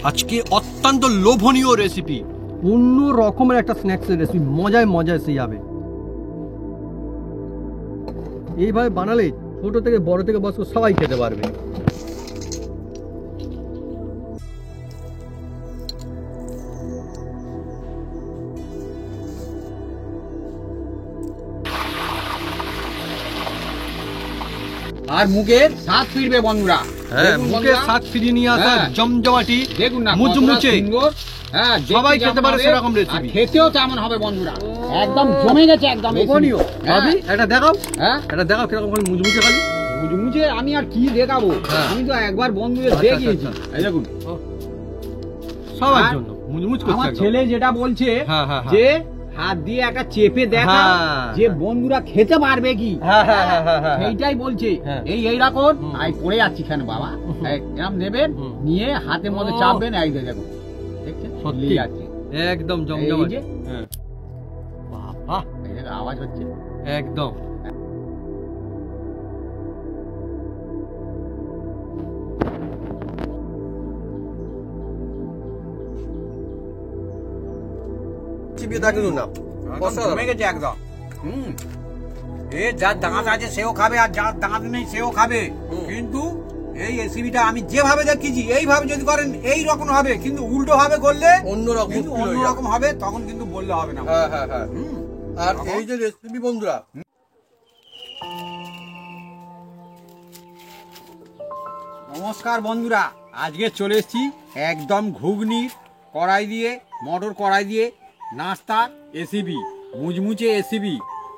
আজকে অত্যন্ত লোভনীয় রেসিপি, অন্য রকমের একটা স্ন্যাক্সের রেসিপি, মজায় মজা এসে যাবে। এইভাবে বানালে ছোট থেকে বড় থেকে বয়স্ক সবাই খেতে পারবে। আর মুখের স্বাদ ফিরবে বন্ধুরা। হ্যাঁ, মুখের স্বাদ ফিরিয়ে নিয়ে আসা জমজমাটি দেখুন না, মুচমুচে হ্যাঁ সবাই খেতে পারে সেরকম রেসিপি। খেতেও তেমন হবে বন্ধুরা, একদম জমে গেছে একদম লোভনীয়। ভাবি এটা দেখাও, হ্যাঁ এটা দেখাও কিরকম করে মুচমুচে খালি। মুচমুচে আমি আর কি দেখাবো, আমি তো একবার বন্ধুদের দেখিয়েছি। এই দেখুন সবার জন্য মুচমুচ করছে। আমার ছেলে যেটা বলছে যে হাত দিয়ে একটা চেপে দেখা যে বন্ধুরা খেতে পারবে কি, সেইটাই বলছে। এই রাখুন, আমি পড়ে যাচ্ছি কেন বাবা, এরকম নেবেন নিয়ে হাতের মধ্যে চাপবেন, এই দেখুন দেখছেন সত্যি যাচ্ছে একদম জমজমাট। বাবা এই দেখো আওয়াজ হচ্ছে একদম। একদম যার দাঁত আছে সেও খাবে, আর যার দাঁত নেই সেও খাবে। কিন্তু এই রেসিপিটা আমি যেভাবে দেখিয়েছি এইভাবে যদি করেন এই রকম হবে, কিন্তু উল্টো ভাবে করলে অন্যরকম হবে, তখন কিন্তু বললে হবে না। আর এই যে রেসিপি বন্ধুরা, নমস্কার বন্ধুরা, আজকে চলে এসেছি একদম ঘুগনি কড়াই দিয়ে, মটর কড়াই দিয়ে নাস্তার রেসিপি, মুচমুচে রেসিপি,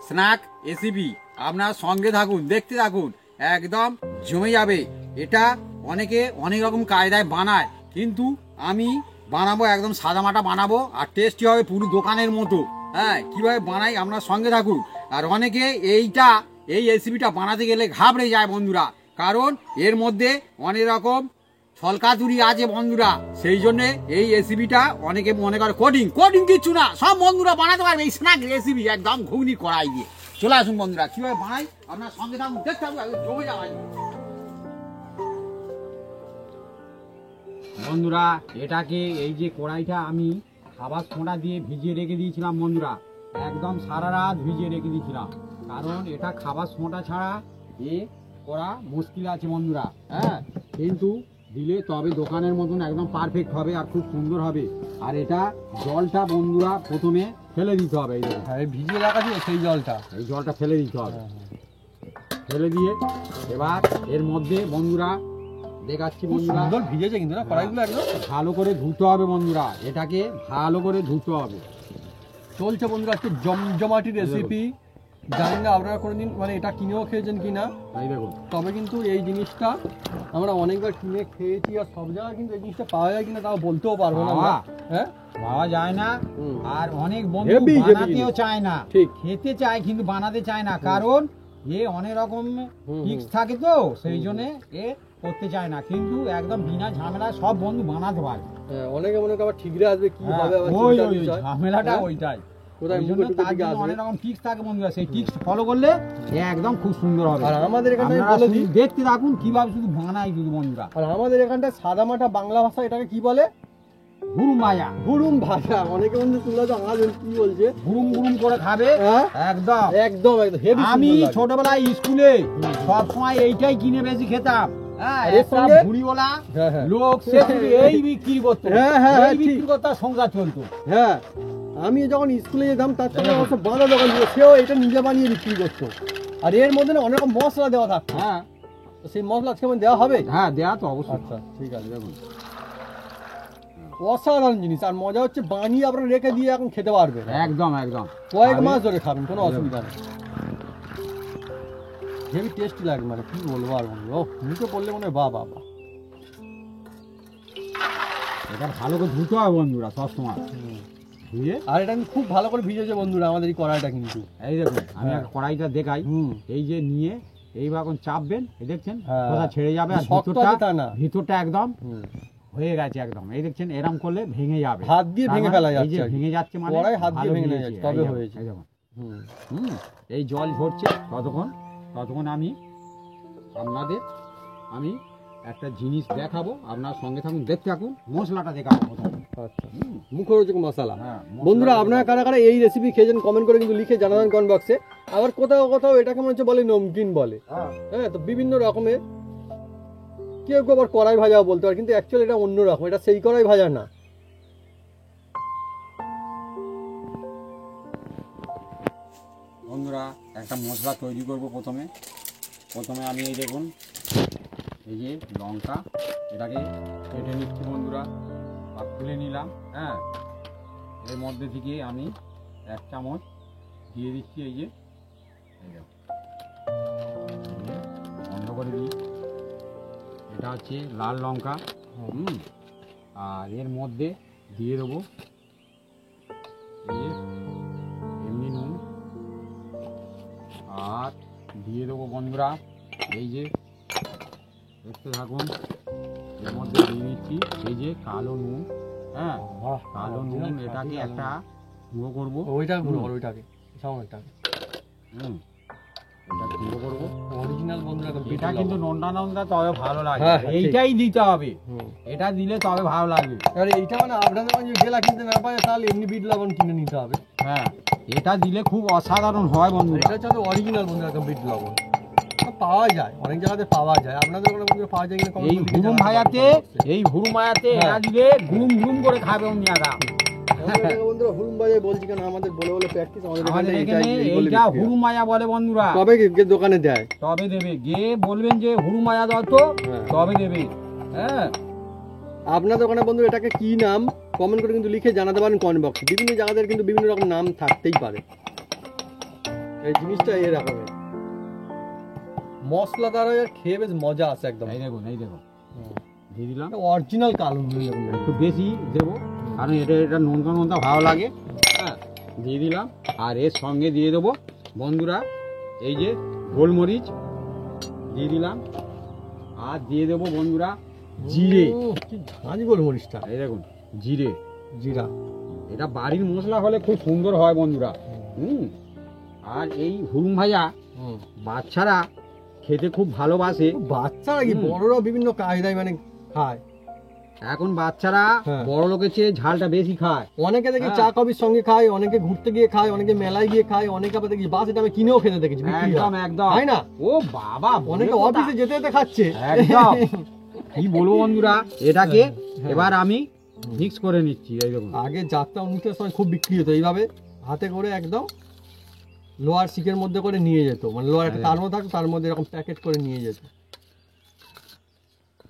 স্ন্যাক রেসিপি। আপনার সঙ্গে থাকুন, দেখতে থাকুন, একদম জমে যাবে। এটা অনেকে অনেক রকম কায়দায় বানায়, কিন্তু আমি বানাবো একদম সাদামাটা বানাবো, আর টেস্টি হবে পুরো দোকানের মতো। হ্যাঁ, কীভাবে বানাই আপনার সঙ্গে থাকুন। আর অনেকে এই রেসিপিটা বানাতে গেলে ঘাবড়ে যায় বন্ধুরা, কারণ এর মধ্যে অনেক রকম ছলকাতুরি আছে বন্ধুরা। সেই জন্যে এই রেসিপিটা অনেকে মনে করে কোডিং কিচ্ছু না, সব বন্ধুরা বানাতে পারবে এই স্ন্যাক রেসিপি একদম ঘুগনি কড়াই দিয়ে। চলে আসুন বন্ধুরা, কিভাবে বানাই আপনার সঙ্গে থাকুন, দেখতে থাকুন, জমে যাওয়া বন্ধুরা। এটাকে এই যে কড়াইটা আমি খাবার সোঁটা দিয়ে ভিজিয়ে রেখে দিয়েছিলাম বন্ধুরা, একদম সারা রাত ভিজিয়ে রেখে দিয়েছিলাম, কারণ এটা খাবার সোঁটা ছাড়া এ করা মুশকিল আছে বন্ধুরা। হ্যাঁ, কিন্তু দিলে তবে দোকানের মতন একদম পারফেক্ট হবে আর খুব সুন্দর হবে। আর এটা জলটা বন্ধুরা প্রথমে ফেলে দিতে হবে, এই ভিজিয়ে রাখা ছিল সেই জলটা, এই জলটা ফেলে দিতে হবে। ফেলে দিয়ে এবার এর মধ্যে বন্ধুরা দেখাচ্ছি বন্ধুরা, ভিজেছে কিন্তু না কড়াইগুলো, একদম ভালো করে ধুতে হবে বন্ধুরা, এটাকে ভালো করে ধুতে হবে। চলছে বন্ধুরা একটু জমজমাটি রেসিপি। জানি না আপনারা কোনোদিন মানে এটা কিনেও খেয়েছেন কিনা, এই দেখুন। তবে কিন্তু এই জিনিসটা আমরা অনেকবার কিনে খেয়েছি, আর সব জায়গায় কিন্তু এই জিনিসটা পাওয়া যায় কিনা তাও বলতেও পারবো না। হ্যাঁ, পাওয়া যায় না, আর অনেক বন্ধু বানাতেও চায় না, ঠিক খেতে চায় কিন্তু বানাতে চায় না, কারণ এ অনেক রকম টিক্স থাকে তো সেই জন্য এ করতে চায় না। কিন্তু একদম বিনা ঝামেলায় সব বন্ধু বানাতে পারে। অনেকে মনে আবার ঠিকরে আসবে কি হবে, ওই ঝামেলাটা ওইটাই, অনেক রকম টিক্স থাকে বন্ধুরা, সেই টিক্স ফলো করলে একদম খুব সুন্দর হবে। আর আমাদের এখানে দেখতে থাকুন কিভাবে শুধু বানাই শুধু বন্ধুরা। আর আমাদের এখানটা সাদামাটা বাংলা ভাষা এটাকে কি বলে? হুড়ুম ভাষা। অনেকে বন্ধু শুনলে তো আমার কি বলছে, হুড়ুম করে খাবে একদম একদম। আমি ছোটবেলায় স্কুলে সব সময় এইটাই কিনে বেশি খেতাম। লোক এই বিক্রি করতো, বিক্রি করতো, সংসার চলতো। হ্যাঁ, আমি যখন স্কুলে যেতাম তার সঙ্গে অবশ্য বাঁধা দোকান ছিল, সেও এটা নিজে বানিয়ে বিক্রি করতো। আর এর মধ্যে অনেক রকম মশলা দেওয়া থাকতো। হ্যাঁ, সেই মশলা কেমন দেওয়া হবে? হ্যাঁ, দেওয়া তো অবশ্যই। আচ্ছা ঠিক আছে, দেখুন অসাধারণ জিনিস। আর মজা হচ্ছে বানিয়ে আপনারা রেখে দিয়ে এখন খেতে পারবেন একদম একদম, কয়েক মাস ধরে খাবেন, কোনো অসুবিধা নেই। হেভি টেস্টি লাগবে, মানে কি বলবো আর বলবো, ও মুখে পড়লে মনে হয় বাহ। এটা ভালো করে ধুতে হবে বন্ধুরা সবসময় ধুয়ে। আর এটা আমি খুব ভালো করে ভিজেছে বন্ধুরা আমাদের এই কড়াইটা, কিন্তু এই দেখুন আমি কড়াইটা দেখাই। এই যে নিয়ে এইভাবে চাপবেন, এই দেখছেন কোথা ছেড়ে যাবে, আর ভিতরটা একদম হয়ে গেছে একদম। এই দেখছেন এরকম করলে ভেঙে যাবে, হাত দিয়ে ভেঙে ফেলা যাচ্ছে, ভেঙে যাচ্ছে মানে হাত দিয়ে ভেঙে যাচ্ছে, তবে হয়েছে। এই জল ঝরছে ততক্ষণ আমি একটা জিনিস দেখাবো, আপনার সঙ্গে থাকুন, দেখতে থাকুন। মশলাটা দেখাবো প্রথমে। আচ্ছা, মুখরোচক মশলা। হ্যাঁ, বন্ধুরা আপনারা কারা কারা এই রেসিপি খেয়েছেন কমেন্ট করে কিন্তু লিখে জানাবেন কমেন্ট বক্সে। আবার কোথাও কোথাও এটাকে মনে হচ্ছে বলে নমকিন বলে, হ্যাঁ, তো বিভিন্ন রকমের, কেউ কেউ আবার কড়াই ভাজাও বলতে পারে, কিন্তু অ্যাকচুয়ালি এটা অন্য রকম, এটা সেই কড়াই ভাজা না। বন্ধুরা একটা মশলা তৈরি করব। প্রথমে আমি এই দেখুন, এই যে লঙ্কা, এটাকে কেটে নিচ্ছি বন্ধুরা, বা খুলে নিলাম। হ্যাঁ, এর মধ্যে থেকে আমি 1 চামচ দিয়ে দিচ্ছি। এই যে বন্ধ করে দিই। এটা হচ্ছে লাল লঙ্কা। আর এর মধ্যে দিয়ে দেবো এই যে এমনি নুন, আর দিয়ে দেবো বন্ধুরা এই যে দেখতে থাকুন, এর মধ্যে দিয়ে দিচ্ছি এই যে কালো নুন। হ্যাঁ, কালো নুন, এটাকে একটা গুঁড়ো করবো। ওইটা গুঁড়ো করো, ওইটাকে সামান্যটাকে এটা গুঁড়ো করবো। অরিজিনাল বন্ধুরা এটা কিন্তু নোনটা নোনটা তবে ভালো লাগে, হ্যাঁ, এইটাই দিতে হবে। এটা দিলে তবে ভালো লাগবে। আর এইটা মানে আপনাদের যখন গেলা কিনতে না পারে তাহলে এমনি বিট লবণ কিনে নিতে হবে। হ্যাঁ, এটা দিলে খুব অসাধারণ হয় বন্ধুরা। এটা হচ্ছে অরিজিনাল বন্ধুরা একদম বিট লবণ, পাওয়া যায় অনেক জায়গাতে, পাওয়া যায়। আপনাদের ওখানে বন্ধুরা পাওয়া যায় কিনা এই হুরুম ভাজাতে, এই হুরুম ভাজাতে এরা দিলে ঘুম ঘুম করে খাবে অন্যরা। বন্ধুরা হুরুম ভাজা বলছি কেন, আমাদের বলে বলে প্র্যাকটিস, আমাদের এখানে এইটা হুরুম ভাজা বলে বন্ধুরা। তবে দোকানে দেয়, তবে দেবে, গিয়ে বলবেন যে হুরুম ভাজা দাও তো, তবে দেবে। হ্যাঁ, আপনাদের ওখানে বন্ধু এটাকে কি নাম কমেন্ট করে কিন্তু লিখে জানাতে পারেন কমেন্ট বক্সে। বিভিন্ন জায়গাদের কিন্তু বিভিন্ন রকম নাম থাকতেই পারে। এই জিনিসটা এরকমের মশলা দ্বারা খেয়ে বেশ মজা আসে একদম। এই দেখুন দিয়ে দিলাম অরিজিনাল কালো নুন, একটু বেশি দেবো কারণ এটা নোনতা নোনতা ভালো লাগে। হ্যাঁ, দিয়ে দিলাম। আর এর সঙ্গে দিয়ে দেবো বন্ধুরা এই যে গোলমরিচ দিয়ে দিলাম, আর দিয়ে দেবো বন্ধুরা জিরে। ঝাঁঝ গোলমরিচটা, এই দেখুন জিরে, জিরা। এটা বাড়ির মশলা হলে খুব সুন্দর হয় বন্ধুরা। আর এই হুরুম ভাজা বাচ্চারা খেতে খুব ভালোবাসে। বাচ্চারা কি বড়রাও বিভিন্ন কায়দায় মানে খায়। এখন বাচ্চারা বড় লোকের চেয়ে ঝালটা বেশি খায়। অনেকে দেখি চা কফির সঙ্গে খায়, অনেকে ঘুরতে গিয়ে খায়, অনেকে মেলায় গিয়ে খায়, অনেকে আবার দেখি বাসে আমি কিনেও খেতে দেখেছি। একদম তাই না? ও বাবা, অনেকে অফিসে যেতে যেতে খাচ্ছে। একদম কি বলবো বন্ধুরা, এটাকে এবার আমি মিক্স করে নিচ্ছি। এই দেখুন, আগে যাত্রা অনুষ্ঠানের সময় খুব বিক্রি হতো, এইভাবে হাতে করে একদম লোহার শিকের মধ্যে করে নিয়ে যেত, মানে লোহার একটা তার মধ্যে থাকতো, তার মধ্যে এরকম প্যাকেট করে নিয়ে যেত।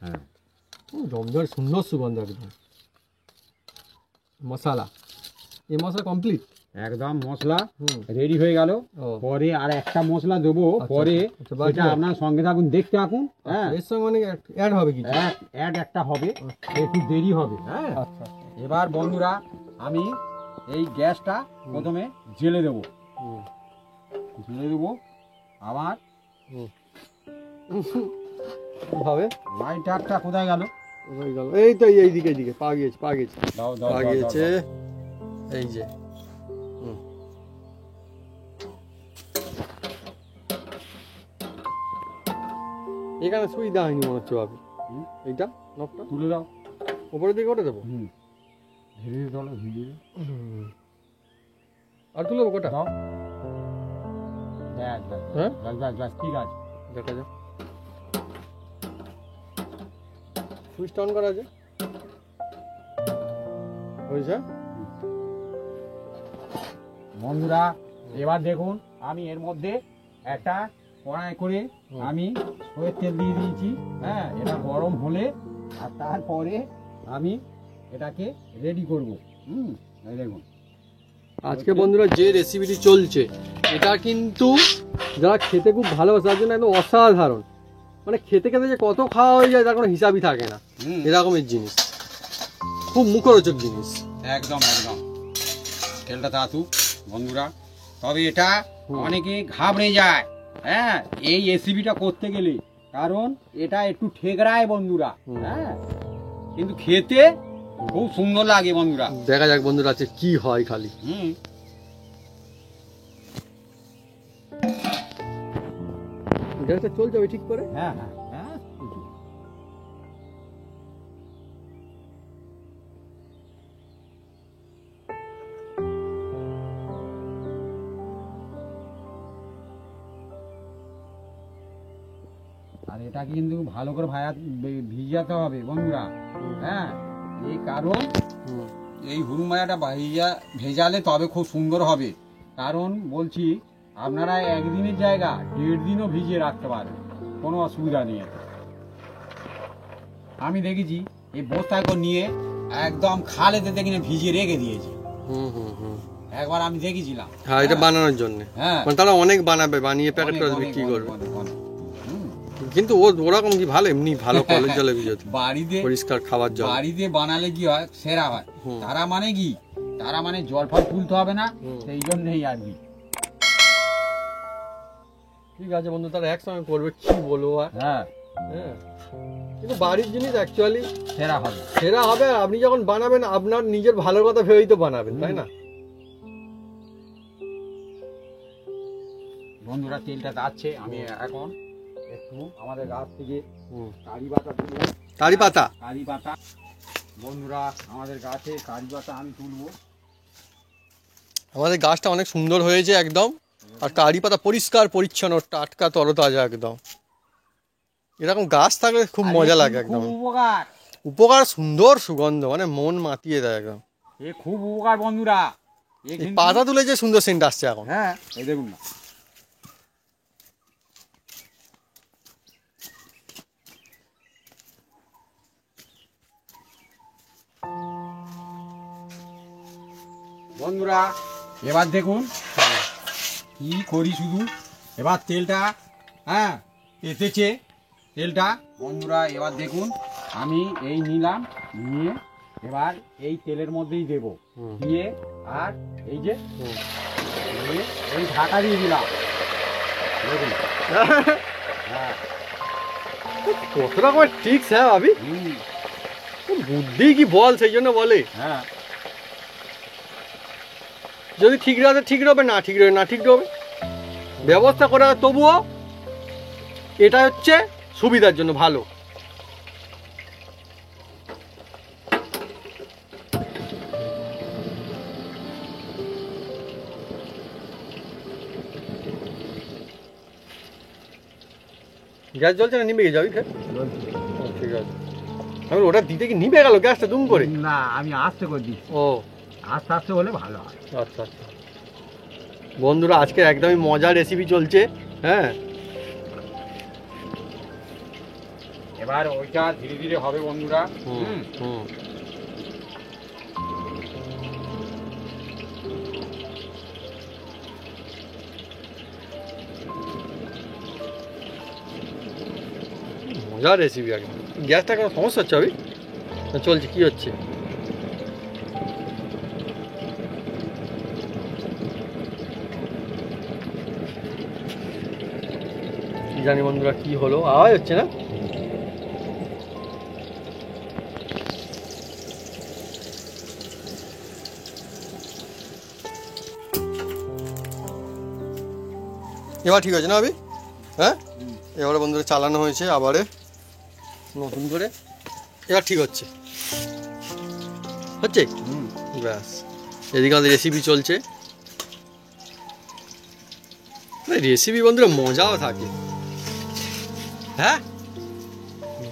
হ্যাঁ, জমজর সুন্দর সুগন্ধ একদম। মশলা, এই মশলা কমপ্লিট একদম মশলা রেডি হয়ে গেল। পরে আর একটা মশলা দেবো পরে, এটা আপনার সঙ্গে থাকুন, দেখতে থাকুন। হ্যাঁ, এর সঙ্গে অনেক অ্যাড হবে, কিছু অ্যাড একটা হবে, একটু দেরি হবে। হ্যাঁ, এবার বন্ধুরা আমি এই গ্যাসটা প্রথমে জেলে দেবো, আবার ভাবে লাইটারটা কোথায় গেল? এই তো এইদিকে পাওয়া গিয়েছে, পাওয়া গিয়েছে। এই যে এখানে সুই দেওয়া হয়নি মনে হচ্ছে বাবু। এইটা নবটা তুলে দাও, উপরের দিকে ওটা দেবো। ধীরে ধীরে আর তুলে দেবো কোটা? হ্যাঁ, ঠিক আছে, দেখা যাক। সুইচটা অন করা আছে, হয়েছে বন্ধুরা। এবার দেখুন আমি এর মধ্যে একটা কড়াই করে আমি সরষের তেল দিয়ে দিয়েছি। হ্যাঁ, এটা গরম হলে আর তারপরে আমি এটাকে রেডি করব। এই দেখুন আজকে বন্ধুরা যে রেসিপিটি চলছে, এটা কিন্তু যারা খেতে খুব ভালোবাসে তার জন্য একদম অসাধারণ। মানে খেতে খেতে যে কত খাওয়া হয়ে যায় তার কোনো হিসাবই থাকে না। এরকমের জিনিস, খুব মুখরোচক জিনিস। একদম তেলটা তাতুক বন্ধুরা। তবে এটা অনেকে ঘাবড়ে যায়, হ্যাঁ, এই রেসিপিটা করতে গেলে, কারণ এটা একটু ঠেকরায় বন্ধুরা। হ্যাঁ, কিন্তু খেতে খুব সুন্দর লাগে বন্ধুরা। দেখা যাক বন্ধুরা আছে কি হয় খালি। গ্যাসটা চলছে ওই ঠিক করে। হ্যাঁ, এটা কিন্তু ভালো করে ভিজাতে হবে বন্ধুরা। হ্যাঁ, এই কারণ এই হুরুম ভাজাটা ভেজালে তবে খুব সুন্দর হবে। কারণ বলছি, আপনারা একদিনের জায়গা 1.5 দিনও ভিজিয়ে রাখতে পারেন, কোনো অসুবিধা নেই। আমি দেখেছি এই বস্তায় করে নিয়ে একদম খালেতে দেখে ভিজিয়ে রেখে দিয়েছি। একবার আমি দেখেছিলাম। হ্যাঁ, এটা বানানোর জন্য। হ্যাঁ, মানে তারা অনেক বানাবে, বানিয়ে প্যাকেট করে বিক্রি করবে। কিন্তু ওরকম কি ভালো, এমনি ভালো কলের জলে ভিজাতে, বাড়িতে পরিষ্কার খাবার জল বাড়িতে বানালে কি হয়, সেরা হয়। তারা মানে কি, তারা মানে জল ফল তুলতে হবে না, সেই জন্যই আর কি। ঠিক আছে বন্ধু, তারা একসঙ্গে করবে, কি বলবো আর। হ্যাঁ, কিন্তু বাড়ির জিনিস অ্যাকচুয়ালি সেরা হবে, সেরা হবে। আপনি যখন বানাবেন আপনার নিজের ভালো কথা ভেবেই তো বানাবেন, তাই না? বন্ধুরা তেলটা যাচ্ছে। আমি এখন একটু আমাদের গাছ থেকে কারি পাতা তুলবো। কারি পাতা, কারি পাতা বন্ধুরা, আমাদের গাছে কারি পাতা আমি তুলবো। আমাদের গাছটা অনেক সুন্দর হয়েছে একদম। আর কারি পাতা পরিষ্কার পরিচ্ছন্ন, টাটকা তরতাজা একদম। এরকম গাছ থাকলে খুব মজা লাগে একদম। উপকার উপকার, সুন্দর সুগন্ধ, মানে মন মাতিয়ে দেয় একদম। এ খুব উপকার বন্ধুরা। পাতা তুলে যে সুন্দর সেন্ট আসছে এখন। হ্যাঁ, এই দেখুন না। বন্ধুরা এবার দেখুন কি করি, শুধু এবার তেলটা এসেছে তেলটা। বন্ধুরা এবার দেখুন, আমি এই নিলাম, নিয়ে এবার এই তেলের মধ্যেই দেব, দিয়ে আর এই যে এই ঢাকা দিয়ে দিলাম। দেখুন কত রকমের ট্রিক্স। হ্যাঁ ভাবি, বুদ্ধি কি বল, সেই জন্য বলে। হ্যাঁ, যদি ঠিক রাখে ঠিক রবে, না ঠিক রবে না ঠিক রবে, ব্যবস্থা করে। তবুও এটা হচ্ছে সুবিধার জন্য ভালো। গ্যাস জ্বলছে না, নিভে যাবি? ঠিক আছে। আমি ওটা দিতে কি নিভে গেল গ্যাসটা দুম করে? না, আমি আস্তে করে দিচ্ছি। ও, আস্তে আস্তে হলে ভালো হয়। আচ্ছা আচ্ছা। বন্ধুরা আজকে একদমই মজার রেসিপি চলছে। হ্যাঁ, এবার ওইটা ধীরে ধীরে হবে বন্ধুরা। মজার রেসিপি একদম। গ্যাসটা কোনো সমস্যা হচ্ছে ভাবি? চলছে, কি হচ্ছে? জানি বন্ধুরা কি হলো, আওয়াজ হচ্ছে না? এবার ঠিক আছে না ভাবি? হ্যাঁ, এবারে বন্ধুরা চালানো হয়েছে আবারে নতুন করে। এবার ঠিক হচ্ছে, হচ্ছে ব্যাস। এদিকে আমাদের রেসিপি চলছে। রেসিপি বন্ধুরা মজাও থাকে। হ্যাঁ,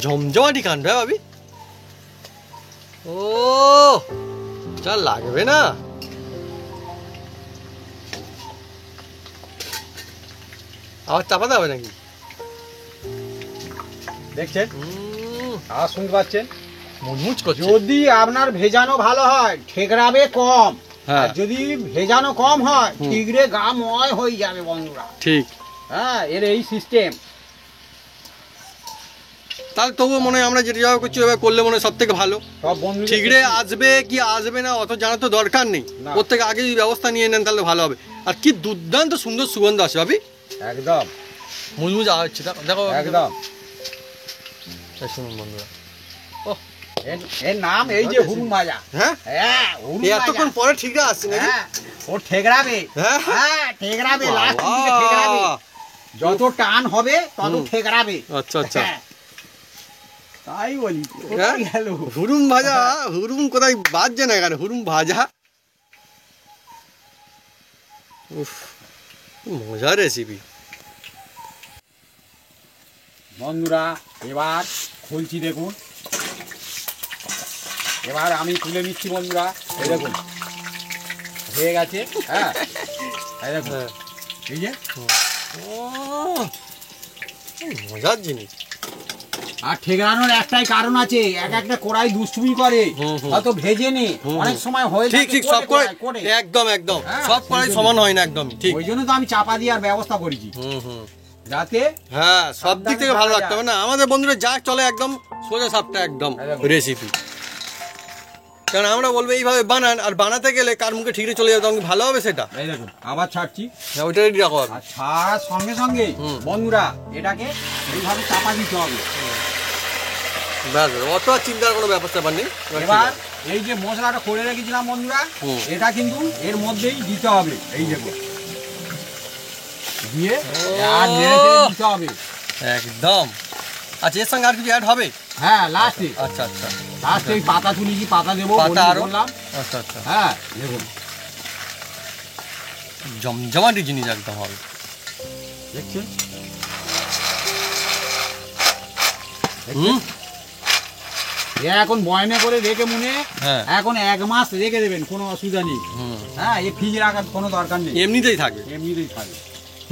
জমজমাটি কাণ্ড। হ্যাঁ ভাবি, ও যা লাগবে না। আবার চাপাতে হবে নাকি? দেখছেন, আওয়াজ শুনতে পাচ্ছেন? মুচমুচ করছে। যদি আপনার ভেজানো ভালো হয় ঠেকরাবে কম, আর যদি ভেজানো কম হয় ঠিকরে গা ময় হয়ে যাবে বন্ধুরা। ঠিক। হ্যাঁ, এর এই সিস্টেম। তাহলে তবুও মনে হয় আমরা যেটা যাওয়া করছি ওইভাবে করলে মনে হয় সব থেকে ভালো। সব বন্ধু ঠিকরে আসবে কি আসবে না অত জানার তো দরকার নেই। প্রত্যেকে আগে যদি ব্যবস্থা নিয়ে নেন তাহলে ভালো হবে। আর কি দুর্দান্ত সুন্দর সুগন্ধ আসে ভাবি, একদম মুচমুচ হচ্ছে। দেখো একদম। শুনুন বন্ধুরা, এর নাম এই যে হুরুম ভাজা। হ্যাঁ, এতক্ষণ পরে ঠিকরা আসছে নাকি? ও ঠেকরাবে। হ্যাঁ, ঠেকরাবে, লাস্ট দিকে ঠেকরাবে। যত টান হবে তত ঠেকরাবে। আচ্ছা আচ্ছা, তাই বলি। হুরুম ভাজা, হুরুম কোথায় বাজছে না এখানে, হুরুম ভাজা। উফ, মজার রেসিপি। বন্ধুরা এবার খুলছি দেখুন, এবার আমি তুলে নিচ্ছি বন্ধুরা। এই দেখুন হয়ে গেছে। হ্যাঁ এই দেখুন, এই যে মজার জিনিস। আর ঠেকানোর একটাই কারণ আছে, এক একটা কড়াই দুষ্টুমি করে, হয়তো ভেজে নে, অনেক সময় হয়ে ঠিক ঠিক সব করে একদম একদম সব কড়াই সমান হয় না একদম ঠিক। ওই জন্য তো আমি চাপা দেওয়ার ব্যবস্থা করেছি, যাতে হ্যাঁ সব দিক থেকে ভালো রাখতে হবে না আমাদের বন্ধুরা, যা চলে একদম সোজা সাপটা একদম রেসিপি। কারণ আমরা বলবো এইভাবে বানান, আর বানাতে গেলে কার মুখে ঠিকরে চলে যাবে, তখন ভালো হবে সেটা। এই দেখুন আবার ছাড়ছি, হ্যাঁ ওইটা রেডি রাখো। আর ছাড়ার সঙ্গে সঙ্গে বন্ধুরা এটাকে এইভাবে চাপা দিতে হবে। ব্যাস অত আর চিন্তার কোনো ব্যাপার নেই। এবার এই যে মশলাটা করে রেখেছিলাম বন্ধুরা, এটা কিন্তু এর মধ্যেই দিতে হবে। এই দেখুন দিয়ে আর নেড়ে চেড়ে দিতে হবে একদম। আচ্ছা এর সঙ্গে আর কিছু অ্যাড হবে? হ্যাঁ লাস্টে। আচ্ছা আচ্ছা লাস্টে এই পাতা তুলেছি, পাতা দেবো, পাতা আরো বললাম। আচ্ছা আচ্ছা হ্যাঁ দেখুন জমজমাটি জিনিস একদম হবে, দেখছেন। এখন বয়নে করে রেখে মনে এখন 1 মাস রেখে দেবেন, কোনো অসুবিধা নেই। হ্যাঁ এই ফ্রিজে রাখার কোনো দরকার নেই, এমনিতেই থাকবে। এমনিতেই থাকবে,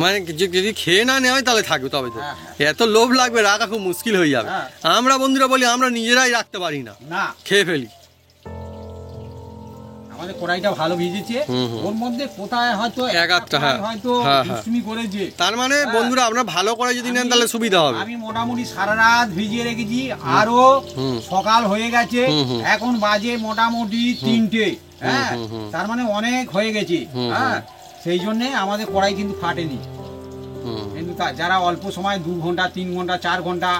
মানে যদি খেয়ে না নেওয়া হয় তাহলে থাকবে, তবে তো এত লোভ লাগবে, রাখা খুব মুশকিল হয়ে যাবে। আমরা বন্ধুরা বলি আমরা নিজেরাই রাখতে পারি না, খেয়ে ফেলি। আমাদের কড়াইটা ভালো ভিজেছে, ওর মধ্যে কোথায় হয়তো হয়তো দুষ্টুমি করেছে। তার মানে বন্ধুরা আপনারা ভালো কড়াই যদি নেন তাহলে সুবিধা হবে। আমি মোটামুটি সারা রাত ভিজিয়ে রেখেছি, আরো সকাল হয়ে গেছে, এখন বাজে মোটামুটি 3টে। হ্যাঁ তার মানে অনেক হয়ে গেছে। হ্যাঁ সেই জন্য আমাদের কড়াই কিন্তু ফাটেনি। কিন্তু যারা অল্প সময় 2 ঘন্টা 3 ঘন্টা 4 ঘন্টা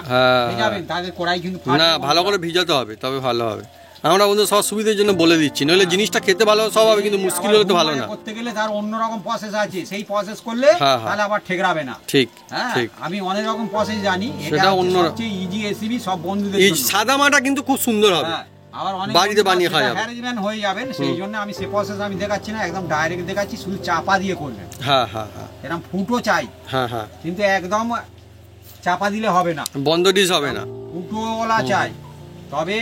যাবেন, তাদের কড়াই কিন্তু না, ভালো করে ভিজাতে হবে তবে ভালো হবে। আমরা বন্ধু সব সুবিধার জন্য বলে দিচ্ছি, নইলে জিনিসটা খেতে ভালো সব হবে, কিন্তু মুশকিল হলে তো ভালো না। করতে গেলে তার অন্যরকম প্রসেস আছে, সেই প্রসেস করলে তাহলে আবার ঠেকরাবে না। ঠিক ঠিক, আমি অনেক রকম প্রসেস জানি, সেটা অন্য ইজি রেসিপি সব বন্ধুদের এই সাদা মাটা কিন্তু খুব সুন্দর হবে, আবার অনেক বাড়িতে বানিয়ে খাওয়া যাবে, হ্যারিজমেন্ট হয়ে যাবেন। সেই জন্য আমি সেই প্রসেস আমি দেখাচ্ছি না, একদম ডাইরেক্ট দেখাচ্ছি, শুধু চাপা দিয়ে করবেন। হ্যাঁ হ্যাঁ হ্যাঁ এরকম ফুটো চাই, হ্যাঁ হ্যাঁ, কিন্তু একদম চাপা দিলে হবে না, বন্ধ ডিশ হবে না, ফুটোওয়ালা চাই। তবে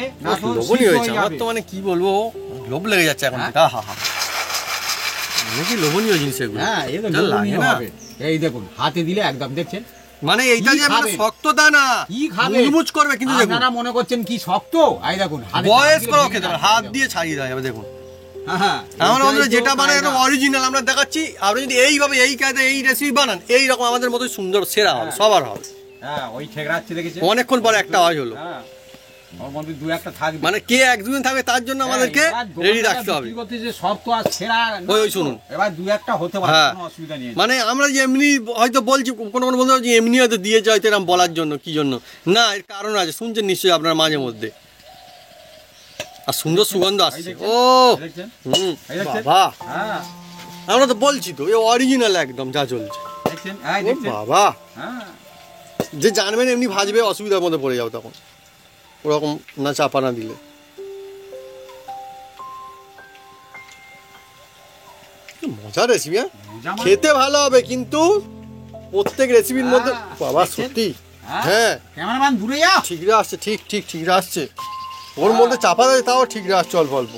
লোভনীয় হয়েছে আমার তো, মানে কি বলবো, লোভ লেগে যাচ্ছে এখন। হ্যাঁ হ্যাঁ হ্যাঁ, কি লোভনীয় জিনিস এগুলো। হ্যাঁ এগুলো লোভনীয় হবে। এই দেখুন হাতে দিলে একদম, দেখছেন মানে এইটা যে মানে শক্ত দানা, কি খাবে মুচমুচ করবে, কিন্তু দেখুন আপনারা মনে করছেন কি শক্ত, এই দেখুন বয়স করে খেতে হবে, হাত দিয়ে ছাড়িয়ে দেওয়া যাবে। দেখুন আমরা যেটা বানাই একদম অরিজিনাল আমরা দেখাচ্ছি, আপনি যদি এইভাবে এই কায়দায় এই রেসিপি বানান, এইরকম আমাদের মতোই সুন্দর সেরা হবে, সবার হবে। হ্যাঁ ওই ঠেকরাচ্ছে দেখেছেন, অনেকক্ষণ পরে একটা আওয়াজ হলো, ওর মধ্যে 2-1টা থাকবে, মানে কে 1-2 থাকবে তার জন্য আমাদেরকে রেডি রাখতে হবে। সব তো আর সেরা ওই শুনুন, এবার 2-1টা হতে পারে, কোনো অসুবিধা নেই। মানে আমরা যে এমনি হয়তো বলছি, কোনো কোনো বন্ধু যে এমনি হয়তো দিয়েছে হয়তো এরকম বলার জন্য, কি জন্য না, এর কারণ আছে, শুনছেন নিশ্চয়ই আপনার মাঝে মধ্যে, আর সুন্দর সুগন্ধ আসছে। ও বাবা, আমরা তো বলছি তো, এ অরিজিনাল একদম যা চলছে। বাবা যে জানবেন এমনি ভাজবে, অসুবিধার মধ্যে পড়ে যাও তখন, ওরকম না চাপা না দিলে। মজার রেসিপি, খেতে ভালো হবে, কিন্তু প্রত্যেক রেসিপির মধ্যে বাবা সত্যি হ্যাঁ ক্যামেরাম্যান দূরে যাও, ঠিকরা আসছে, ঠিক ঠিক ঠিকরা আসছে, ওর মধ্যে চাপা দেয় তাও ঠিকরা আসছে অল্প অল্প।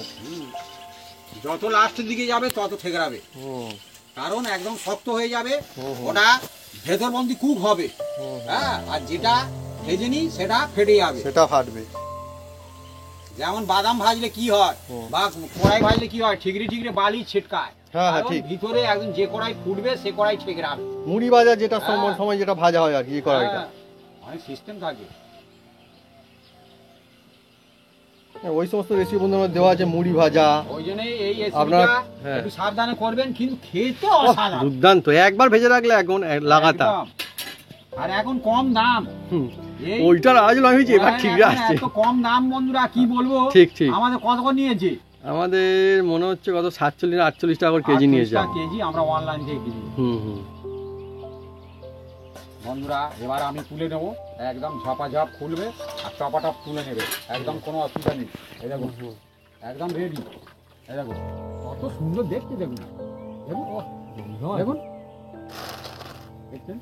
যত লাস্টের দিকে যাবে তত ঠেকরাবে, কারণ একদম শক্ত হয়ে যাবে, ওটা ভেতর বন্দি কুক হবে। হ্যাঁ আর যেটা ভেজেনি সেটা ফেটে যাবে, সেটা ফাটবে। যেমন বাদাম ভাজলে কি হয় বা কড়াই ভাজলে কি হয়, ঠিকরে ঠিকরে বালি ছিটকায়, ভিতরে একদম যে কড়াই ফুটবে সে কড়াই ঠেকরাবে। মুড়ি ভাজা যেটা সময় যেটা ভাজা হয় আর কি, কড়াইটা অনেক সিস্টেম থাকে, ওই সমস্ত রেসিপি বন্ধুদের দেওয়া আছে, মুড়ি ভাজা। ওই জন্য এই রেসিপিটা একটু সাবধানে করবেন, কিন্তু খেতে অসাধারণ, দুর্দান্ত। একবার ভেজে রাখলে এখন লাগাতার, আর এখন কম দাম, ওইটার আওয়াজ হয়েছে, এবার ঠিক আসছে, এত কম দাম বন্ধুরা কি বলবো। ঠিক ঠিক, আমাদের কত করে নিয়েছে, আমাদের মনে হচ্ছে কত 47-48 টাকা করে কেজি নিয়েছে কেজি, আমরা অনলাইন থেকে কিনি। বন্ধুরা এবার আমি তুলে নেবো, একদম ঝপাঝপ খুলবে আর টপাটপ তুলে নেবে, একদম কোনো অসুবিধা নেই। এই দেখুন একদম রেডি, এই দেখুন কত সুন্দর দেখতে, দেখুন দেখুন দেখুন দেখছেন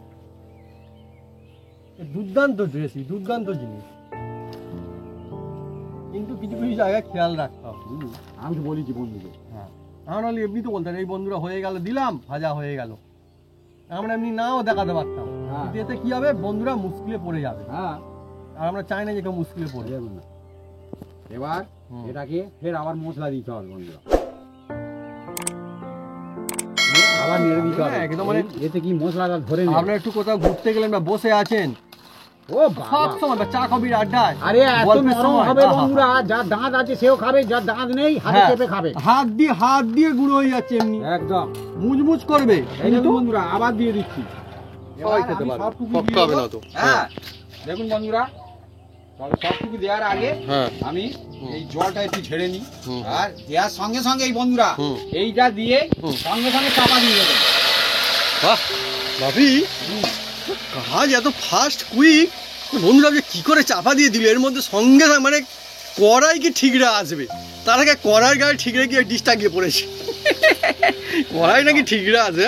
দুর্দান্ত রেসিপি, দুর্দান্ত জিনিস, কিন্তু কিছু কিছু জায়গায় খেয়াল রাখতে হবে। আমি তো বলেছি বন্ধুকে। হ্যাঁ, আমরা হলে এমনি তো বলতাম এই বন্ধুরা হয়ে গেল, দিলাম ভাজা হয়ে গেল, আমরা এমনি নাও দেখাতে পারতাম। হ্যাঁ। কিন্তু এতে কি হবে, বন্ধুরা মুশকিলে পড়ে যাবে। হ্যাঁ, আর আমরা চাই না যে কেউ মুশকিলে পড়ে যাবে। না এবার এটাকে ফের আবার মশলা দিতে হবে বন্ধুরা, আবার নেড়ে দিতে হবে একদম, মানে এতে কি মশলাটা ধরে নেবে। আপনারা একটু কোথাও ঘুরতে গেলেন বা বসে আছেন, ও সব বাবা, সময় বা চা কবির আড্ডায়, আরে এত গল্পের নরম সময়, হবে আহা। বন্ধুরা, যার দাঁত আছে সেও খাবে, যার দাঁত নেই হাতে হ্যাঁ, চেপে খাবে। হাত দিয়ে গুঁড়ো হয়ে যাচ্ছে এমনি, একদম মুচমুচ করবে। এই কিন্তু দেখুন বন্ধুরা, আবার দিয়ে দিচ্ছি। সবাই এবার খেতে আমি পারবে, সবটুকু শক্ত দিয়ে হবে দেবো। না তো। হ্যাঁ, দেখুন বন্ধুরা, তবে সবটুকু দেওয়ার আগে হ্যাঁ, আমি এই জলটা একটু ঝেড়ে নিই, হুম। আর দেওয়ার সঙ্গে সঙ্গে এই বন্ধুরা হুম। এইটা দিয়ে হুম। সঙ্গে সঙ্গে চাপা দিয়ে দেবেন। বাহ ভাবি, কাজ এত ফাস্ট কুইক, বন্ধুরা যে কি করে চাপা দিয়ে দিল, এর মধ্যে সঙ্গে সঙ্গে মানে কড়াই কি ঠিকরা আসবে, তার আগে কড়াই গায়ে ঠিকরে গিয়ে ডিশটা গিয়ে পড়েছে। কড়াই নাকি ঠিকরা আছে।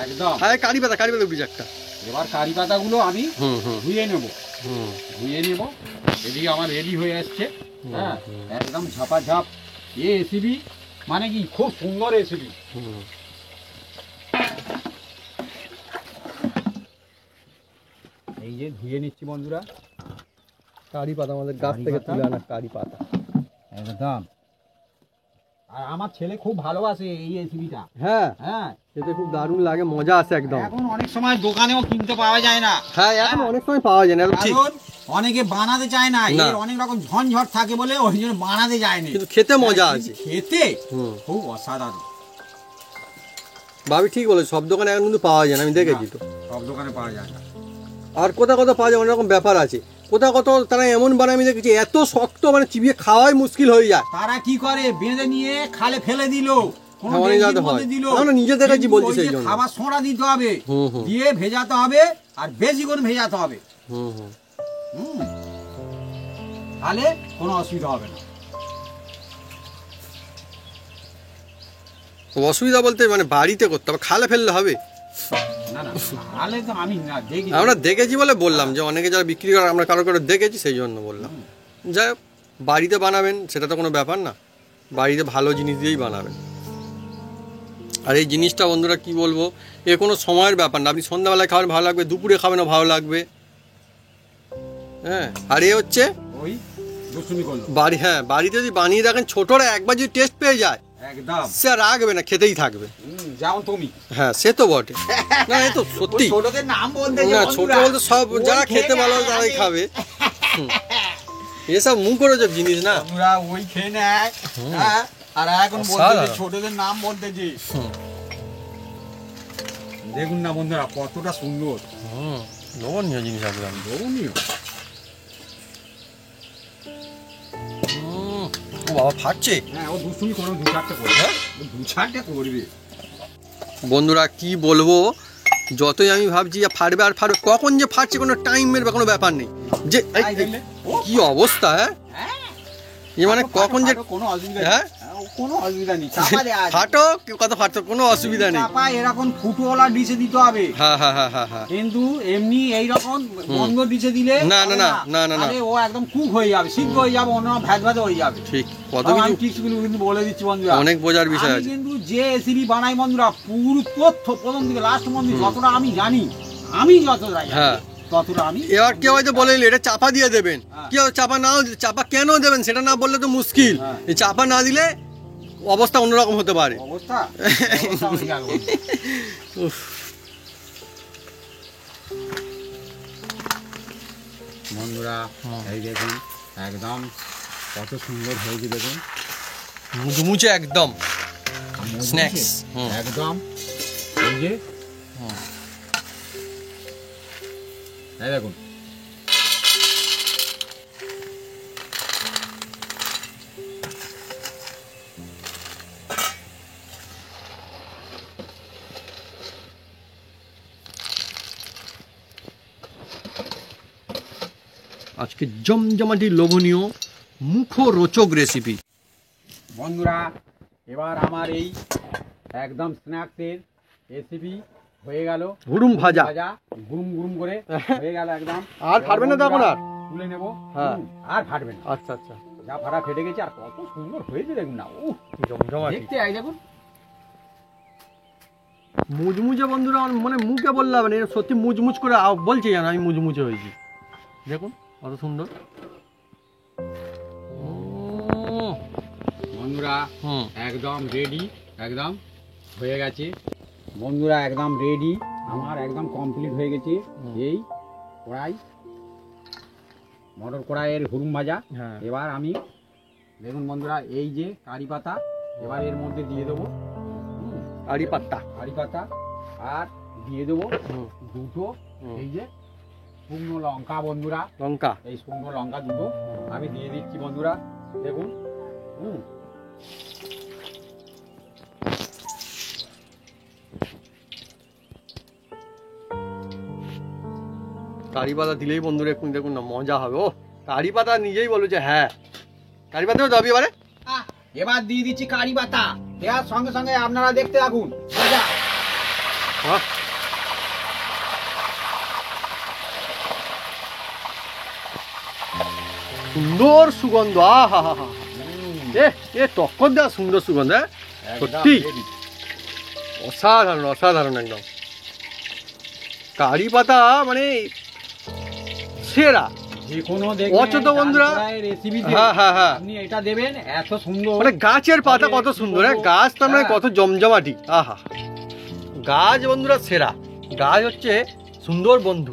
একদম। হ্যাঁ, কারি পাতা বিজ একটা। এবার কারি পাতাগুলো আমি হুম হুম ধুয়ে নেব, হুম ধুয়ে নেব। এদিকে আমার রেডি হয়ে আসছে। হ্যাঁ, একদম ঝাপাঝাপ রেসিপি, মানে কি খুব সুন্দর রেসিপি। হুম। এই যে ধুয়ে নিচ্ছি বন্ধুরা, কারি পাতা আমাদের গাছ কারি থেকে পাতা? তুলে আনা কারি পাতা। একদম। আর আমার ছেলে খুব ভালোবাসে এই রেসিপিটা। হ্যাঁ, হ্যাঁ, খেতে খুব দারুণ লাগে, মজা আসে একদম। এখন অনেক সময় দোকানেও কিনতে পাওয়া যায় না, হ্যাঁ, এখন অনেক সময় পাওয়া যায় না, এটা ঠিক, কারণ অনেকে বানাতে চায় না, না। এর অনেক রকম ঝঞ্ঝট থাকে বলে ওই জন্য বানাতে যায় না। কিন্তু খেতে মজা আছে। খেতে হুম। খুব অসাধারণ। ভাবি ঠিক বলে, সব দোকানে এখন কিন্তু পাওয়া যায় না, আমি দেখেছি তো। সব দোকানে পাওয়া যায় না। আর কোথাও কোথাও পাওয়া যায়, অনেক রকম ব্যাপার আছে। কোথাও কোথাও তারা এমন বানায়, আমি দেখেছি এত শক্ত, মানে চিবিয়ে খাওয়াই মুশকিল হয়ে যায়। তারা কি করে, বেঁধে নিয়ে খালে ফেলে দিল, কোনো হ্যাঁ, অনেক ডেকচির জায়গাতে মধ্যে হয়। দিল। আমরা নিজে দেখেছি, কিন্তু বলছি ওই সেই যে জন্য। খাবার সোঁড়া দিতে হবে, হুম হুম দিয়ে ভেজাতে হবে, আর বেশি করে ভেজাতে হবে। হুম হুম। হুম, তাহলে কোনো অসুবিধা হবে না। অসুবিধা বলতে মানে বাড়িতে করতে হবে, খালে ফেললে হবে? না না, তাহলে তো আমি না দেখি। আমরা দেখেছি বলে বললাম, যে অনেকে যারা বিক্রি করে আমরা কারো কারো দেখেছি, সেই জন্য বললাম। যাই হোক, বাড়িতে বানাবেন সেটা তো কোনো ব্যাপার না, বাড়িতে ভালো জিনিস দিয়েই বানাবেন। আর এই জিনিসটা বন্ধুরা কি বলবো, এ কোনো সময়ের ব্যাপার না, আপনি সন্ধ্যাবেলায় খাবেন ভালো লাগবে, দুপুরে খাবেনও ভালো লাগবে। হ্যাঁ, আর এ হচ্ছে ওই দুষ্টুমি করলো। হ্যাঁ, বাড়িতে যদি বানিয়ে দেখেন, ছোটরা একবার যদি টেস্ট পেয়ে যায়, একদম। সে আর রাখবে না, খেতেই থাকবে। যেমন তুমি। হ্যাঁ, সে তো বটে। না, এ তো সত্যি। ওই ছোটদের নাম বলতে যে না, ছোট বন্ধুরা, বলতে সব ওই যারা খেয়ে খেতে ভালো নেয়, তারাই আগে। খাবে। এসব মুখরোচক জিনিস না। বন্ধুরা ওই খেয়ে নেয়। হ্যাঁ, আর এখন বলতে অসাধারণ। ছোটদের নাম বলতে যে। দেখুন না বন্ধুরা, কতটা সুন্দর লোভনীয় জিনিস একদম। লোভনীয়। ও বাবা, ফাটছে। হ্যাঁ, ও দুষ্টুমি করে দু চারটে করবে। হ্যাঁ? ও দু চারটে করবে। বন্ধুরা কি বলবো, যতই আমি ভাবছি যে ফাটবে আর ফাটবে, কখন যে ফাটছে কোনো টাইমের বা কোনো ব্যাপার নেই। যে এই, তাই দেখলে? কি অবস্থা, হ্যাঁ, এ মানে কখন যে কোনো অসুবিধা হ্যাঁ? নেই। কোনো অসুবিধা নেই, চাপা দেয়া আছে। ফাটো কত ফাটতো, কোনো অসুবিধা নেই। চাপা এরকম ফুটোওয়ালা ডিশে দিতে হবে। হ্যাঁ হ্যাঁ হ্যাঁ হ্যাঁ হ্যাঁ। কিন্তু এমনি এইরকম বন্ধ ডিশে দিলে না, না, না, না, না, না। আরে ও একদম কুক হয়ে যাবে, সিদ্ধ হয়ে যাবে, অন্য ভ্যাজ ভ্যাজ হয়ে যাবে। ঠিক, কত তাও আমি কিছু টিপসগুলো কিন্তু বলে দিচ্ছি বন্ধুরা, অনেক বোঝার বিষয় আমি আছে। কিন্তু যে রেসিপি বানাই বন্ধুরা, পুরো তথ্য প্রথম থেকে লাস্ট পর্যন্ত যতটা আমি জানি, আমি যতটা জানি হ্যাঁ। ততটা আমি। এবার কেউ হয়তো বলে দিল, এটা চাপা দিয়ে দেবেন, হ্যাঁ। কেউ চাপা নাও, চাপা কেন দেবেন সেটা না বললে তো মুশকিল। হ্যাঁ। এই চাপা না দিলে অবস্থা অন্যরকম হতে পারে। অবস্থা হয়ে যাবে বন্ধুরা। উফ, বন্ধুরা এই দেখুন, একদম কত সুন্দর হয়েছে দেখুন, মুচমুচে একদম। Snacks, হুম। একদম। এই যে এই দেখুন, আজকে জমজমাটি লোভনীয় মুখরোচক রেসিপি। বন্ধুরা এবার আমার এই একদম স্ন্যাক্সের রেসিপি হয়ে গেল হুড়ুম ভাজা। গুরুম গুরুম করে হয়ে গেল একদম। আর ফাটবে না তো এখন আর? তুলে নেবো। হ্যাঁ। আর ফাটবে না। আচ্ছা আচ্ছা, যা ফাটা ফেটে গেছে, আর কত সুন্দর হয়েছে দেখুন না। জমজমাটি দেখতে এই দেখুন মুজমুজে বন্ধুরা, আমার মনে মুখে বললে হবে না, এটা সত্যি মুজমুজ করে বলছি জানো আমি মুজমুজে হয়েছি। দেখুন কত সুন্দর বন্ধুরা, একদম রেডি, একদম হয়ে গেছে বন্ধুরা, একদম রেডি আমার, একদম কমপ্লিট হয়ে গেছে। এই কড়াই, মটর কড়াইয়ের হুড়ুম ভাজা। হ্যাঁ। এবার আমি দেখুন বন্ধুরা, এই যে কারি পাতা এবার এর মধ্যে দিয়ে দেবো। কারি পাত্তা, কারি পাতা, আর দিয়ে দেবো দুটো এই যে শুকনো লঙ্কা বন্ধুরা, লঙ্কা, এই শুকনো লঙ্কা দুটো আমি দিয়ে দিচ্ছি বন্ধুরা। দেখুন কারি পাতা দিলেই বন্ধুরা এখন দেখুন না মজা হবে। ও কারি পাতা নিজেই বলো যে হ্যাঁ, কারি পাতাও দাবি এবারে। এবার দিয়ে দিচ্ছি কারি পাতা, দেওয়ার সঙ্গে সঙ্গে আপনারা দেখতে থাকুন মজা। সুন্দর সুগন্ধ, আহা হা হা, এ টক্কর দেওয়া সুন্দর সুগন্ধ। সত্যি অসাধারণ অসাধারণ একদম। কারি পাতা মানে সেরা। যেকোনো অচেত বন্ধুরা, রেসিপিতে হ্যাঁ হ্যাঁ হ্যাঁ, আপনি এটা দেবেন, এত সুন্দর মানে গাছের পাতা কত সুন্দর, গাছ তার মানে কত জমজমাটি। আহা, গাছ বন্ধুরা সেরা, গাছ হচ্ছে সুন্দর বন্ধু।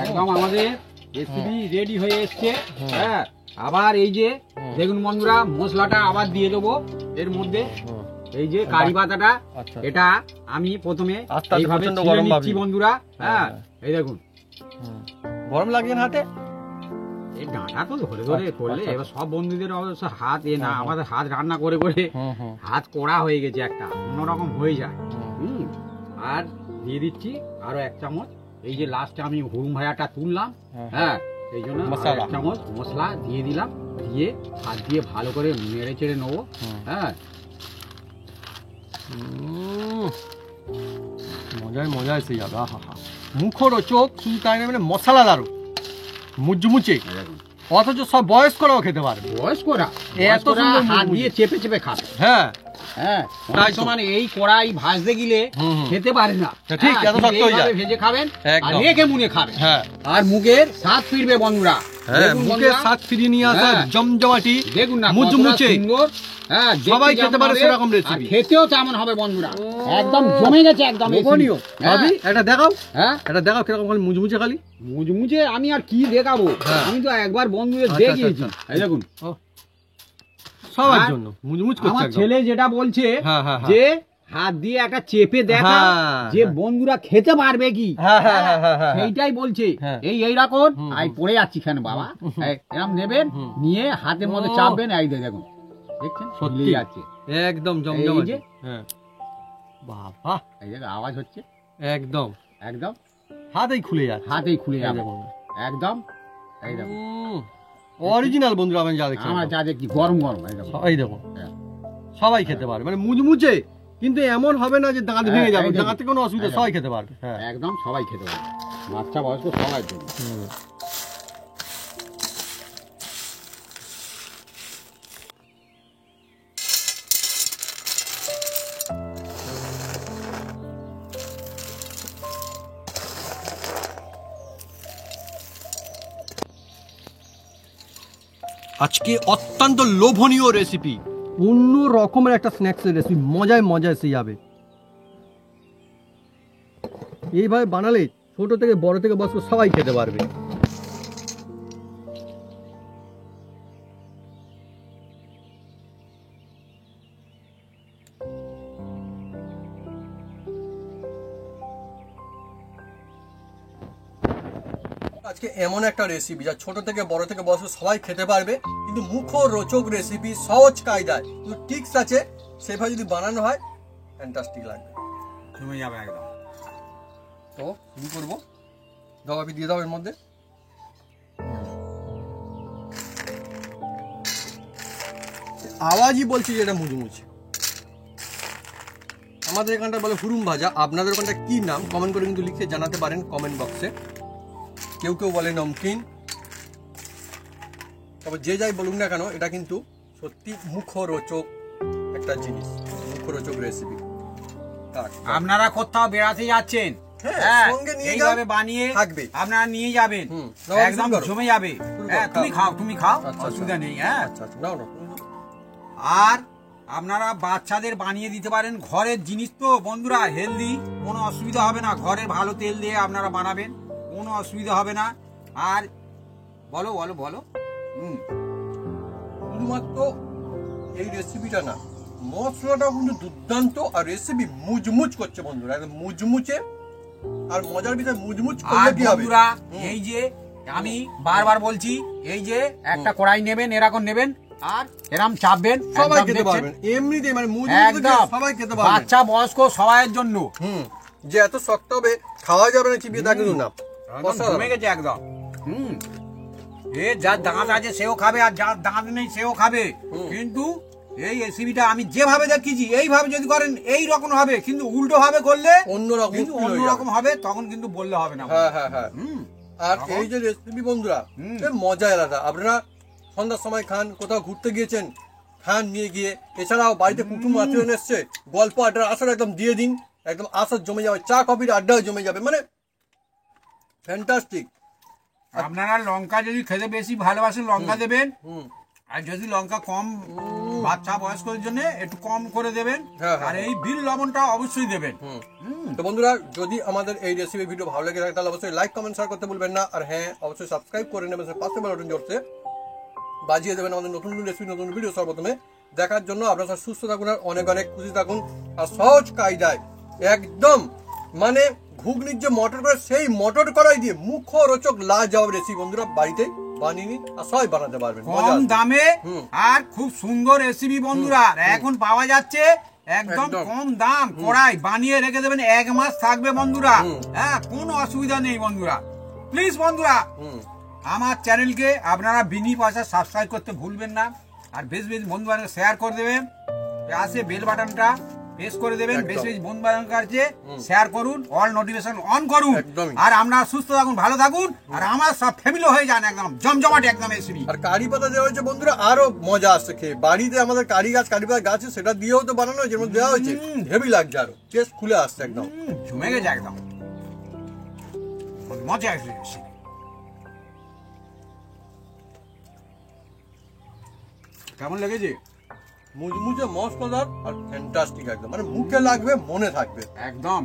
একদম আমাদের রেসিপি রেডি হয়ে এসছে। হ্যাঁ, আবার এই যে দেখুন বন্ধুরা, মশলাটা আবার দিয়ে দেবো এর মধ্যে। এই যে কারি পাতাটা, এটা আমি প্রথমে এইভাবে ছিলে নিচ্ছি বন্ধুরা। হ্যাঁ, এই দেখুন গরম লাগে না হাতে, এই ডাঁটা তো ধরে ধরে করলে এবার সব বন্ধুদের অবশ্য হাত না, আমাদের হাত রান্না করে করে হাত কড়া হয়ে গেছে, একটা অন্যরকম হয়ে যায়। আর দিয়ে দিচ্ছি আরো 1 চামচ, এই যে লাস্টে আমি হুড়ুম ভাজাটা তুললাম। হ্যাঁ, এই জন্য 1 চামচ মশলা দিয়ে দিলাম, দিয়ে হাত দিয়ে ভালো করে নেড়ে চেড়ে নেবো। হ্যাঁ, মজায় মজায় এসে যাবে। আহা হা, মুখরোচক, শুধু তাই না মানে মশলাদার, মুচমুচে, অথচ সব বয়স্করাও খেতে পারবে। বয়স্করা এত সুন্দর হাত দিয়ে চেপে চেপে খাবে। হ্যাঁ হ্যাঁ, তাই তো, মানে এই কড়াই ভাজতে গেলে খেতে পারে না। ঠিক, এত শক্ত হয়ে যায়। ভেজে খাবেন আর একদম। রেখে মুনে খাবেন। হ্যাঁ, আর মুখের স্বাদ ফিরবে বন্ধুরা। হ্যাঁ, মুখের স্বাদ ফিরিয়ে নিয়ে আসা জমজমাটি, দেখুন না মুচমুচে, সুন্দর। হ্যাঁ, সবাই খেতে পারে সেরকম রেসিপি, খেতেও তেমন হবে বন্ধুরা। একদম জমে গেছে, একদম লোভনীয়। ভাবি এটা দেখাও, হ্যাঁ এটা দেখাও কিরকম খালি মুচমুচে খালি। মুচমুচে আমি আর কি দেখাবো, আমি তো একবার বন্ধুদের দেখিয়েছি। এই দেখুন সবার জন্য মুচমুচ করছে। আমার ছেলে যেটা বলছে হ্যাঁ, যে হাত দিয়ে একটা চেপে দেখা, যে বন্ধুরা খেতে পারবে কি, সেইটাই বলছে। এইরকম আই পড়ে যাচ্ছি কেন বাবা, এরকম নেবেন, নিয়ে হাতের মধ্যে চাপবেন, এই দেখুন দেখছেন সত্যি যাচ্ছে একদম জমজমাটি। হ্যাঁ বাবা, এই যে আওয়াজ হচ্ছে, একদম একদম হাতেই খুলে যাচ্ছে, হাতেই খুলে যাবে একদম। এই দেখুন অরিজিনাল বন্ধুরা, আমি যা দেখছি আমার যা দেখছি গরম গরম, এই দেখুন সবাই খেতে পারবে, মানে মুচমুচে, কিন্তু এমন হবে না যে দাঁত ভেঙে যাবে, দাঁতে কোনো অসুবিধা, সবাই খেতে পারবে। হ্যাঁ, একদম সবাই খেতে পারবে, বাচ্চা বয়স্ক সবাই জন্য। আজকে অত্যন্ত লোভনীয় রেসিপি, অন্য রকমের একটা স্ন্যাক্সের রেসিপি, মজায় মজা এসে যাবে। এইভাবে বানালে ছোট থেকে বড় থেকে বয়স্ক সবাই খেতে পারবে। আজকে এমন একটা রেসিপি যা ছোট থেকে বড় থেকে বয়স্ক সবাই খেতে পারবে, কিন্তু মুখরোচক রেসিপি, সহজ কায়দায়, কিন্তু টিপস আছে, সেভাবে যদি বানানো হয় ফ্যান্টাস্টিক লাগবে, জমে যাবে একদম। তো শুরু করবো, দাও আমি দিয়ে দাও এর মধ্যে। আওয়াজই বলছি যে এটা মুচমুচে। আমাদের এখানটা বলে হুরুম ভাজা, আপনাদের ওখানটা কি নাম কমেন্ট করে কিন্তু লিখে জানাতে পারেন কমেন্ট বক্সে। কেউ কেউ বলে নমকিন, তবে যে যাই বলুন না কেন এটা কিন্তু সত্যি মুখরোচক একটা জিনিস, মুখরোচক রেসিপি। আপনারা কোথাও বেড়াতে যাচ্ছেন, হ্যাঁ, সঙ্গে নিয়ে এইভাবে বানিয়ে থাকবে, আপনারা নিয়ে যাবেন, একদম জমে যাবে। হ্যাঁ, তুমি খাও, অসুবিধা নেই। হ্যাঁ, আর আপনারা বাচ্চাদের বানিয়ে দিতে পারেন। ঘরের জিনিস তো বন্ধুরা, হেলদি, কোনো অসুবিধা হবে না। ঘরে ভালো তেল দিয়ে আপনারা বানাবেন, কোনো অসুবিধা হবে না। আর বলো বলো বলো। শুধুমাত্র এই রেসিপিটা না, মশলাটাও কিন্তু দুর্দান্ত, আর রেসিপি মুচমুচ করছে বন্ধুরা, একদম মুচমুচে। আর মজার বিষয় মুচমুচ করলে কি হবে বন্ধুরা, এই যে আমি বারবার বলছি, এই যে একটা কড়াই নেবেন, এরকম নেবেন, আর এরকম চাপবেন, সবাই খেতে পারবেন এমনিতেই, মানে মুচমুচ সবাই খেতে পারবেন, বাচ্চা বয়স্ক সবাইয়ের জন্য। যে এত শক্ত হবে খাওয়া যাবে না, চিবিয়ে তা কিন্তু না, জমে গেছে একদম। এ যার দাঁত আছে সেও খাবে, আর যার দাঁত নেই সেও খাবে। কিন্তু এই রেসিপিটা আমি যেভাবে দেখিয়েছি এইভাবে যদি করেন এই রকম হবে, কিন্তু উল্টো ভাবে করলে অন্যরকম হবে, তখন কিন্তু বললে হবে না। হ্যাঁ হ্যাঁ হ্যাঁ। আর এই যে রেসিপি বন্ধুরা, মজা আলাদা। আপনারা সন্ধ্যার সময় খান, কোথাও ঘুরতে গিয়েছেন খান নিয়ে গিয়ে, এছাড়াও বাড়িতে কুটুম আত্মীয় এসছে, গল্প আড্ডার আসর একদম দিয়ে দিন, একদম আসর জমে যাবে, চা কফির আড্ডাও জমে যাবে, মানে ফ্যান্টাস্টিক। আপনারা লঙ্কা যদি খেতে বেশি ভালোবাসেন লঙ্কা দেবেন, আর যদি লঙ্কা কম, বাচ্চা বয়স্কদের জন্য একটু কম করে দেবেন। আর এই বিল লবণটা অবশ্যই দেবেন। তো বন্ধুরা, যদি আমাদের এই রেসিপি ভিডিও ভালো লাগে থাকে তাহলে অবশ্যই লাইক কমেন্ট শেয়ার করতে ভুলবেন না। আর হ্যাঁ, অবশ্যই সাবস্ক্রাইব করে নেবেন, পাশে বেল বাটন জোরতে বাজিয়ে দেবেন আমাদের নতুন নতুন রেসিপি, নতুন ভিডিও সর্বপ্রথমে দেখার জন্য। আপনারা সুস্থ থাকুন আর অনেক অনেক খুশি থাকুন। আর সহজ কায়দায় একদম, মানে ঘুগনির যে মটর করে, সেই মটর কড়াই দিয়ে মুখরোচক লাজবাব রেসিপি বন্ধুরা বাড়িতে বানিয়ে নিন, আর সবাই বানাতে পারবেন কম দামে, আর খুব সুন্দর রেসিপি বন্ধুরা। এখন পাওয়া যাচ্ছে একদম কম দাম, কড়াই বানিয়ে রেখে দেবেন, 1 মাস থাকবে বন্ধুরা। হ্যাঁ, কোনো অসুবিধা নেই বন্ধুরা। প্লিজ বন্ধুরা, আমার চ্যানেলকে আপনারা বিনি পয়সা সাবস্ক্রাইব করতে ভুলবেন না। আর বেশ বেশ বন্ধু বান্ধব শেয়ার করে দেবেন, আসে বেল বাটনটা প্রেস করে দেবেন, বেশ বেশ বন্ধু বান্ধবের কাছে শেয়ার করুন, অল নোটিফিকেশন অন করুন। আর আমরা সুস্থ থাকুন, ভালো থাকুন, আর আমার সব ফ্যামিলি হয়ে যান একদম জমজমাট একদম রেসিপি। আর কারি পাতা দেওয়া হয়েছে বন্ধুরা, আরো মজা আসছে খেয়ে। বাড়িতে আমাদের কারি পাতা গাছ, সেটা দিয়েও তো বানানো হয়েছে, যেমন দেওয়া হয়েছে, হেভি লাগছে, আরো টেস্ট খুলে আসছে, একদম জমে গেছে একদম মজা আসছে। কেমন লেগেছে? মুচমুচে মশলাদার আর ফ্যান্টাস্টিক একদম, মানে মুখে লাগবে, মনে থাকবে একদম।